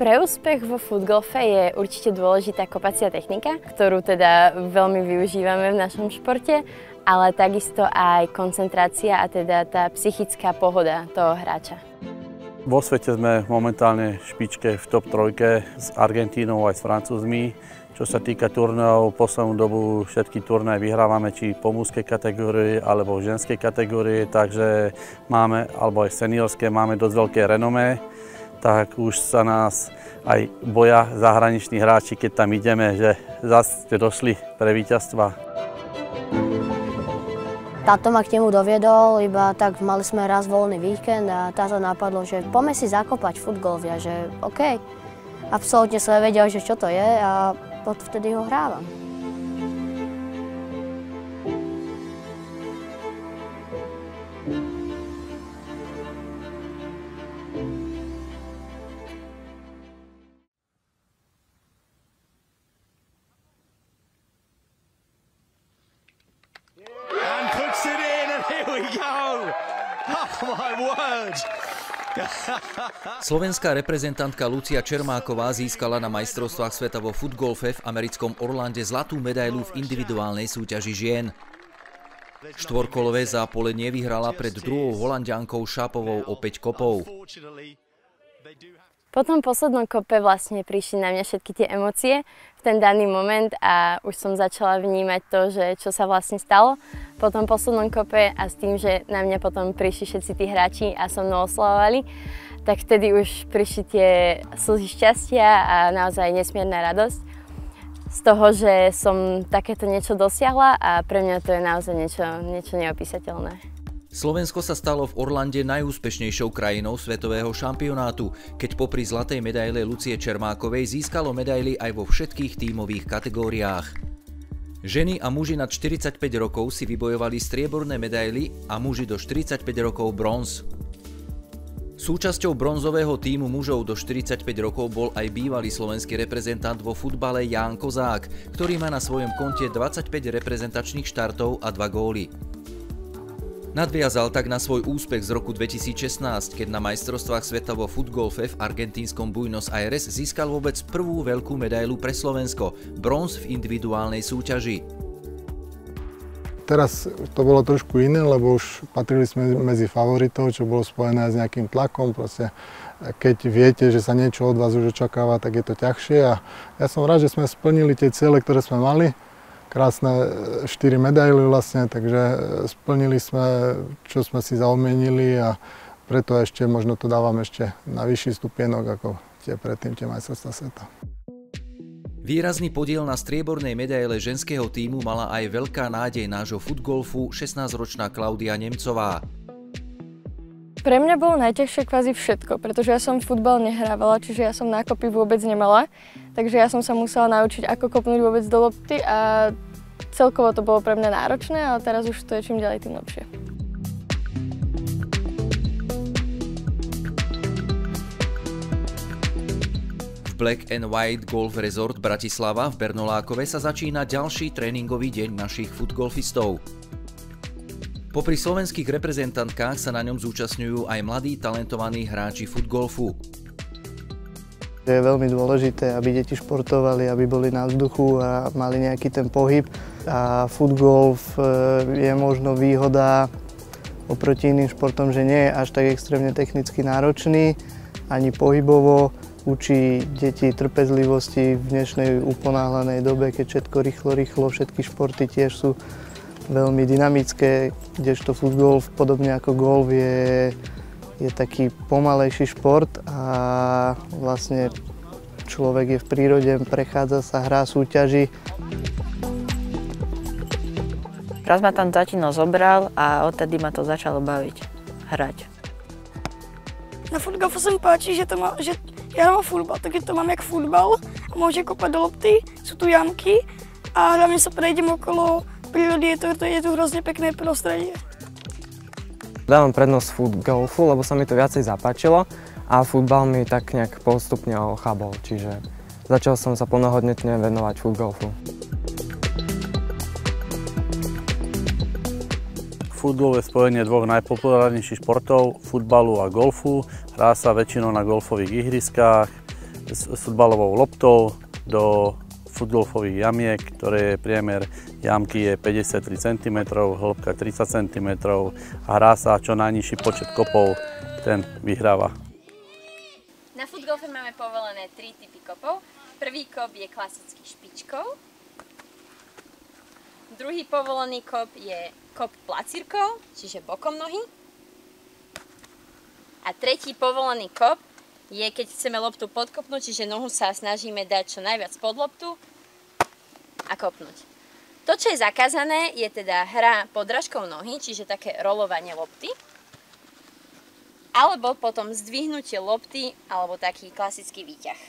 Pre úspech vo footgolfe je určite dôležitá kopacia technika, ktorú teda veľmi využívame v našom športe, ale takisto aj koncentrácia a teda tá psychická pohoda toho hráča. Vo svete sme momentálne v špičke v top 3 s Argentínou aj s Francúzmi. Čo sa týka turnajov, poslednú dobu všetky turnaje vyhrávame či po mužskej kategórii alebo v ženskej kategórii, takže máme, alebo aj seniorské, máme dosť veľké renomé. Tak už sa nás aj boja zahraniční hráči, keď tam ideme, že zase ste došli pre víťazstva. Táto ma k nemu doviedol, iba tak mali sme raz voľný víkend a táto napadlo, že poďme si zakopať footgolf, a že OK. Absolútne som vedel, že čo to je a odvtedy ho hrávam. Slovenská reprezentantka Lucia Čermáková získala na majstrovstvách sveta vo footgolfe v americkom Orlande zlatú medailu v individuálnej súťaži žien. Štvorkolové zápolenie vyhrala pred druhou Holanďankou Šápovou o 5 kopov. Po tom poslednom kope vlastne prišli na mňa všetky tie emócie v ten daný moment a už som začala vnímať to, že čo sa vlastne stalo po tom poslednom kope a s tým, že na mňa potom prišli všetci tí hráči a so mnou oslavovali, tak vtedy už prišli tie slzy šťastia a naozaj nesmierna radosť z toho, že som takéto niečo dosiahla a pre mňa to je naozaj niečo neopísateľné. Slovensko sa stalo v Orlande najúspešnejšou krajinou svetového šampionátu, keď popri zlatej medaile Lucie Čermákovej získalo medaily aj vo všetkých tímových kategóriách. Ženy a muži nad 45 rokov si vybojovali strieborné medaily a muži do 45 rokov bronz. Súčasťou bronzového tímu mužov do 45 rokov bol aj bývalý slovenský reprezentant vo futbale Ján Kozák, ktorý má na svojom konte 25 reprezentačných štartov a 2 góly. Nadviazal tak na svoj úspech z roku 2016, keď na majstrovstvách sveta vo footgolfe v argentínskom Buenos Aires získal vôbec prvú veľkú medailu pre Slovensko, bronz v individuálnej súťaži. Teraz to bolo trošku iné, lebo už patrili sme medzi favoritov, čo bolo spojené s nejakým tlakom. Proste, keď viete, že sa niečo od vás už očakáva, tak je to ťažšie. A ja som rád, že sme splnili tie ciele, ktoré sme mali. Krásne 4 medaily vlastne, takže splnili sme, čo sme si zaodmienili a preto ešte možno to dávam ešte na vyšší stupienok ako predtým tie majstrovstvá sveta. Výrazný podiel na striebornej medaile ženského tímu mala aj veľká nádej nášho footgolfu 16-ročná Klaudia Nemcová. Pre mňa bolo najťažšie kvázi všetko, pretože ja som futbal nehrávala, čiže ja som nákopy vôbec nemala. Takže ja som sa musela naučiť, ako kopnúť vôbec do lopty a celkovo to bolo pre mňa náročné, ale teraz už to je čím ďalej, tým lepšie. V Black and White Golf Resort Bratislava v Bernolákove sa začína ďalší tréningový deň našich footgolfistov. Popri slovenských reprezentantkách sa na ňom zúčastňujú aj mladí talentovaní hráči footgolfu. Je veľmi dôležité, aby deti športovali, aby boli na vzduchu a mali nejaký ten pohyb. A footgolf je možno výhoda oproti iným športom, že nie je až tak extrémne technicky náročný, ani pohybovo. Učí deti trpezlivosti v dnešnej uponáhlanej dobe, keď všetko rýchlo, všetky športy tiež sú veľmi dynamické, kdežto footgolf, podobne ako golf, je taký pomalejší šport a vlastne človek je v prírode, prechádza sa, hrá, súťaží. Raz ma tam tatino zobral a odtedy ma to začalo baviť, hrať. Na footgolfu sa mi páči, že ja hrám futbal, takže to mám jak futbal, môžem kopať do lopty, sú tu jamky a hlavne sa prejdem okolo prírody, je tu hrozne pekné prostredie. Dávam prednosť footgolfu, lebo sa mi to viacej zapáčilo a futbal mi tak nejak postupne ochabol, čiže začal som sa plnohodnotne venovať footgolfu. Futgol je spojenie dvoch najpopulárnejších športov, futbalu a golfu. Hrá sa väčšinou na golfových ihriskách. s futbalovou loptou do futgolfových jamiek, ktoré je priemer jamky je 53 cm, hĺbka 30 cm a hrá sa čo najnižší počet kopov, ten vyhráva. Na futgolfe máme povolené 3 typy kopov. Prvý kop je klasický špičkou. Druhý povolený kop je kop placírkou, čiže bokom nohy. A tretí povolený kop je, keď chceme loptu podkopnúť, čiže nohu sa snažíme dať čo najviac pod loptu a kopnúť. To, čo je zakázané, je teda hra podrážkou nohy, čiže také rolovanie lopty. Alebo potom zdvihnutie lopty, alebo taký klasický výťah.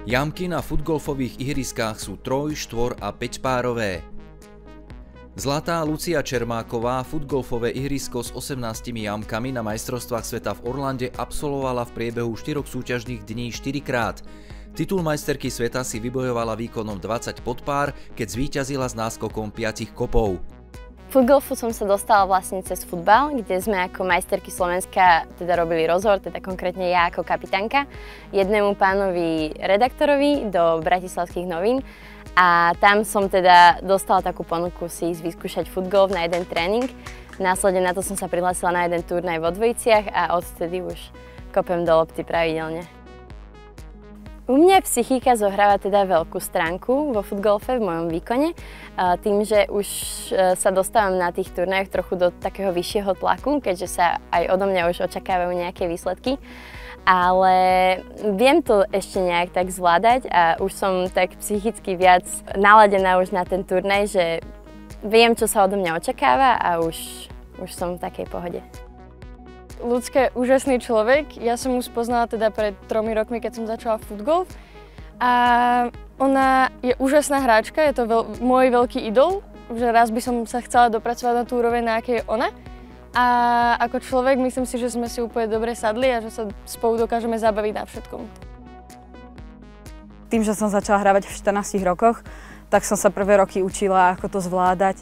Jamky na futgolfových ihriskách sú 3-, 4- a 5-párové. Zlatá Lucia Čermáková futgolfové ihrisko s 18 jamkami na majstrovstvách sveta v Orlande absolvovala v priebehu 4 súťažných dní 4-krát. Titul majsterky sveta si vybojovala výkonom 20 podpár, keď zvíťazila s náskokom 5 kopov. Futgolfu som sa dostala vlastne cez futbal, kde sme ako majsterky Slovenska teda robili rozhovor, teda konkrétne ja ako kapitánka, jednému pánovi redaktorovi do Bratislavských novín. A tam som teda dostala takú ponuku si ísť vyskúšať futgolf na jeden tréning. Následne na to som sa prihlásila na jeden turnaj vo Dvojiciach a odtedy už kopem do lopty pravidelne. U mňa psychika zohráva teda veľkú stránku vo futgolfe v mojom výkone. Tým, že už sa dostávam na tých turnajoch trochu do takého vyššieho tlaku, keďže sa aj odo mňa už očakávajú nejaké výsledky. Ale viem to ešte nejak tak zvládať a už som tak psychicky viac naladená už na ten turnaj, že viem, čo sa odo mňa očakáva a už som v takej pohode. Ľudská je úžasný človek. Ja som ju spoznala teda pred 3 rokmi, keď som začala futgolf. A ona je úžasná hráčka, je to môj veľký idol, že raz by som sa chcela dopracovať na tú úroveň, na aké je ona. A ako človek myslím si, že sme si úplne dobre sadli a že sa spolu dokážeme zabaviť na všetkom. Tým, že som začala hrávať v 14 rokoch, tak som sa prvé roky učila, ako to zvládať,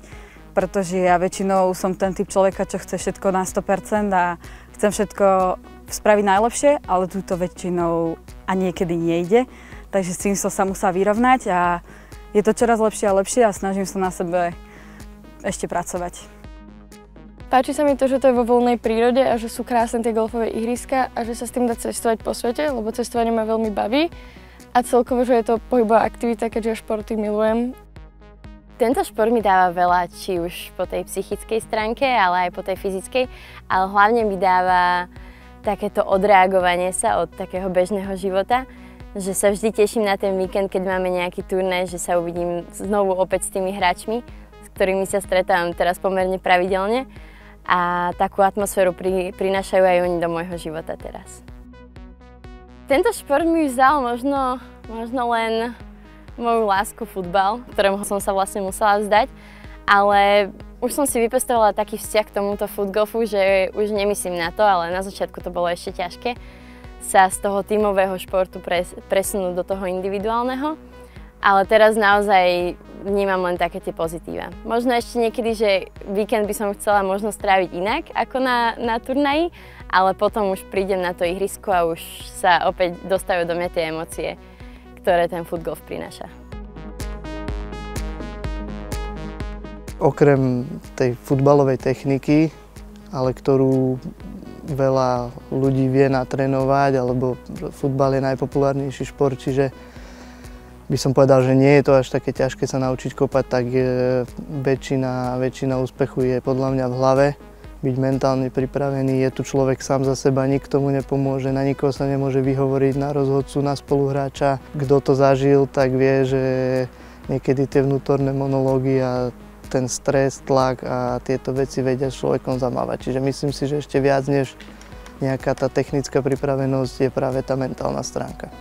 pretože ja väčšinou som ten typ človeka, čo chce všetko na 100% a chcem všetko spraviť najlepšie, ale túto väčšinou a niekedy nejde. Takže s tým som sa musela vyrovnať a je to čoraz lepšie a lepšie a snažím sa na sebe ešte pracovať. Páči sa mi to, že to je vo voľnej prírode a že sú krásne tie golfové ihriska a že sa s tým dá cestovať po svete, lebo cestovanie ma veľmi baví a celkovo, že je to pohybová aktivita, keďže ja športy milujem. Tento šport mi dáva veľa, či už po tej psychickej stránke, ale aj po tej fyzickej, ale hlavne mi dáva takéto odreagovanie sa od takého bežného života, že sa vždy teším na ten víkend, keď máme nejaký turnaj, že sa uvidím znovu opäť s tými hráčmi, s ktorými sa stretávam teraz pomerne pravidelne. A takú atmosféru prinášajú aj oni do môjho života teraz. Tento šport mi vzal možno len moju lásku futbal, ktorému som sa vlastne musela vzdať, ale už som si vypestovala taký vzťah k tomuto futgolfu, že už nemyslím na to, ale na začiatku to bolo ešte ťažké sa z toho tímového športu presunúť do toho individuálneho. Ale teraz naozaj vnímam len také tie pozitíva. Možno ešte niekedy, že víkend by som chcela možno stráviť inak ako na turnaji, ale potom už prídem na to ihrisko a už sa opäť dostávajú do mňa tie emócie, ktoré ten futgolf prináša. Okrem tej futbalovej techniky, ale ktorú veľa ľudí vie natrénovať, alebo futbal je najpopulárnejší šport, čiže by som povedal, že nie je to až také ťažké sa naučiť kopať, tak väčšina úspechu je podľa mňa v hlave. Byť mentálne pripravený, je tu človek sám za seba, nikto mu nepomôže, na nikoho sa nemôže vyhovoriť, na rozhodcu, na spoluhráča. Kto to zažil, tak vie, že niekedy tie vnútorné monológy a ten stres, tlak a tieto veci vedia s človekom zamávať. Čiže myslím si, že ešte viac než nejaká tá technická pripravenosť je práve tá mentálna stránka.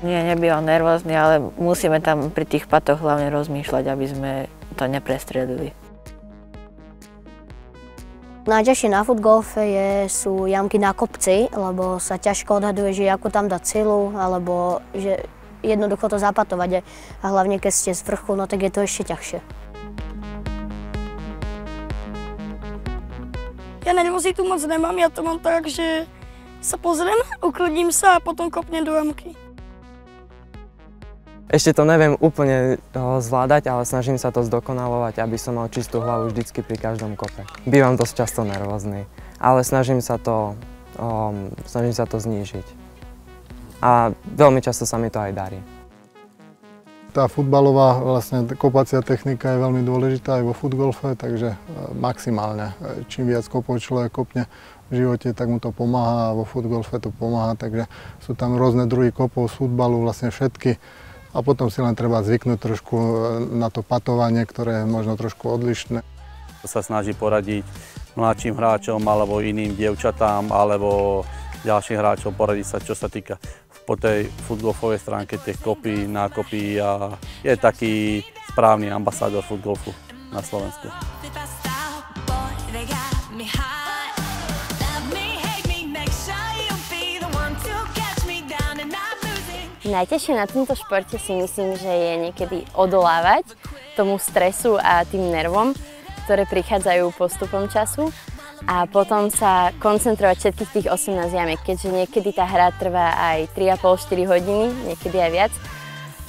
Nie, nebýval nervózny, ale musíme tam pri tých patoch hlavne rozmýšľať, aby sme to neprestriedili. Najťažšie na futgolfe sú jamky na kopci, lebo sa ťažko odhaduje, že ako tam dať silu, alebo že jednoducho to zapatovať. A hlavne keď ste z vrchu, no tak je to ešte ťažšie. Ja nervozitu moc nemám, ja to mám tak, že sa pozriem, uklidním sa a potom kopnem do jamky. Ešte to neviem úplne zvládať, ale snažím sa to zdokonalovať, aby som mal čistú hlavu vždycky pri každom kope. Bývam dosť často nervózny, ale snažím sa to znížiť. A veľmi často sa mi to aj darí. Tá futbalová vlastne kopacia technika je veľmi dôležitá aj vo futgolfe, takže maximálne. Čím viac kopov človek kopne v živote, tak mu to pomáha a vo futgolfe to pomáha, takže sú tam rôzne druhy kopov z futbalu, vlastne všetky. A potom si len treba zvyknúť trošku na to patovanie, ktoré je možno trošku odlišné. Sa snaží poradiť mladším hráčom alebo iným dievčatám alebo ďalším hráčom poradiť sa, čo sa týka po tej futgolfovej stránke, tie kopy, nákopy a je taký správny ambasádor futgolfu na Slovensku. Najťažšie na tomto športe si myslím, že je niekedy odolávať tomu stresu a tým nervom, ktoré prichádzajú postupom času. A potom sa koncentrovať všetkých tých 18 jamiek, keďže niekedy tá hra trvá aj 3,5–4 hodiny, niekedy aj viac,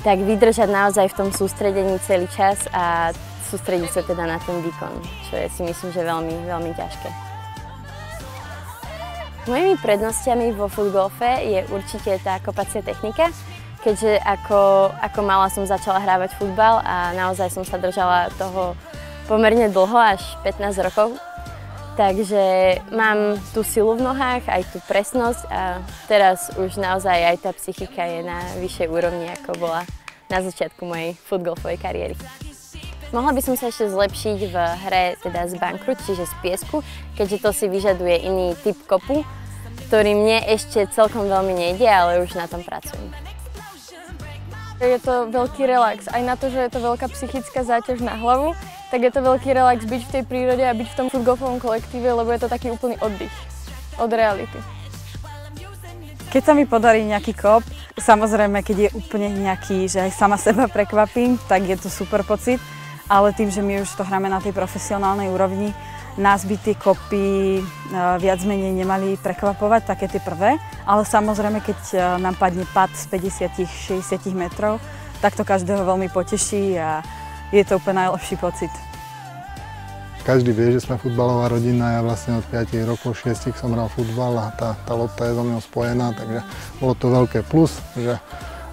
tak vydržať naozaj v tom sústredení celý čas a sústrediť sa teda na ten výkon, čo je si myslím, že veľmi, veľmi ťažké. Mojimi prednostiami vo futgolfe je určite tá kopacia technika, keďže ako malá som začala hrávať futbal a naozaj som sa držala toho pomerne dlho, až 15 rokov. Takže mám tú silu v nohách, aj tú presnosť a teraz už naozaj aj tá psychika je na vyššej úrovni, ako bola na začiatku mojej futgolfovej kariéry. Mohla by som sa ešte zlepšiť v hre teda z bankru, čiže z piesku, keďže to si vyžaduje iný typ kopu, ktorý mne ešte celkom veľmi nejde, ale už na tom pracujem. Je to veľký relax, aj na to, že je to veľká psychická záťaž na hlavu, tak je to veľký relax byť v tej prírode a byť v tom futgolfovom kolektíve, lebo je to taký úplný oddych od reality. Keď sa mi podarí nejaký kop, samozrejme, keď je úplne nejaký, že aj sama seba prekvapím, tak je to super pocit, ale tým, že my už to hráme na tej profesionálnej úrovni, nás by tie kopy viac menej nemali prekvapovať, také tie prvé, ale samozrejme, keď nám padne pad z 50–60 metrov, tak to každého veľmi poteší a je to úplne najlepší pocit. Každý vie, že sme futbalová rodina, ja vlastne od 5 rokov, 6 som hral futbal a tá lopta je so mnou spojená, takže bolo to veľké plus, že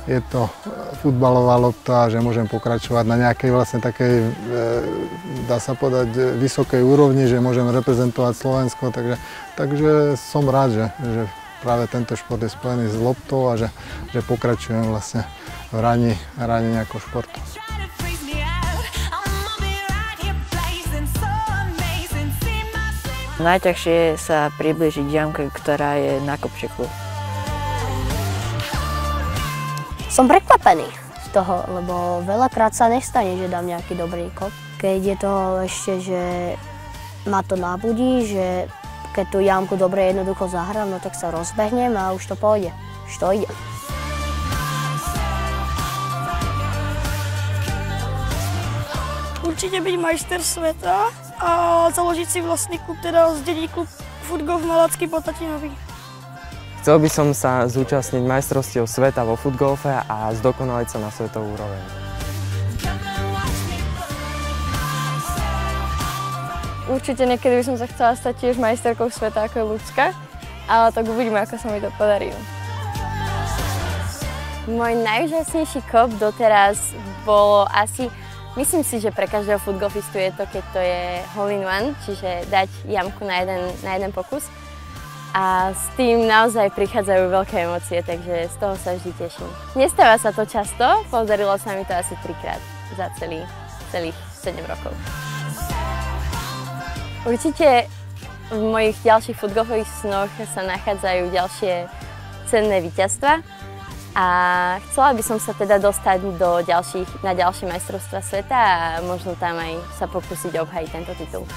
je to futbalová lopta, že môžem pokračovať na nejakej vlastne takej, dá sa povedať, vysokej úrovni, že môžem reprezentovať Slovensko, takže som rád, že práve tento šport je spojený s loptou a že pokračujem vlastne v hraní nejakého športu. Najťažšie je sa priblížiť jamke, ktorá je na kopčeku. Som prekvapený z toho, lebo veľakrát sa nestane, že dám nejaký dobrý kop. Keď je to ešte, že ma to nabudí, že keď tú jamku dobre jednoducho zahrám, no tak sa rozbehnem a už to pôjde. Už to ide. Určite byť majster sveta a založiť si vlastný klub, teda zdediť klub Futgolf Malacký Potatinový. Chcel by som sa zúčastniť majstrovstiev sveta vo futgolfe a zdokonaliť sa na svetovú úroveň. Určite niekedy by som sa chcela stať tiež majsterkou sveta ako je Ľudská, ale tak uvidíme, ako sa mi to podarí. Môj najúžasnejší kop doteraz bolo asi, myslím si, že pre každého futgolfistu je to, keď to je hole-in-one, čiže dať jamku na jeden pokus. A s tým naozaj prichádzajú veľké emócie, takže z toho sa vždy teším. Nestáva sa to často, podarilo sa mi to asi 3-krát za celých 7 rokov. Určite v mojich ďalších futgolfových snoch sa nachádzajú ďalšie cenné víťazstvá a chcela by som sa teda dostať na ďalšie majstrovstvá sveta a možno tam aj sa pokúsiť obhájiť tento titul.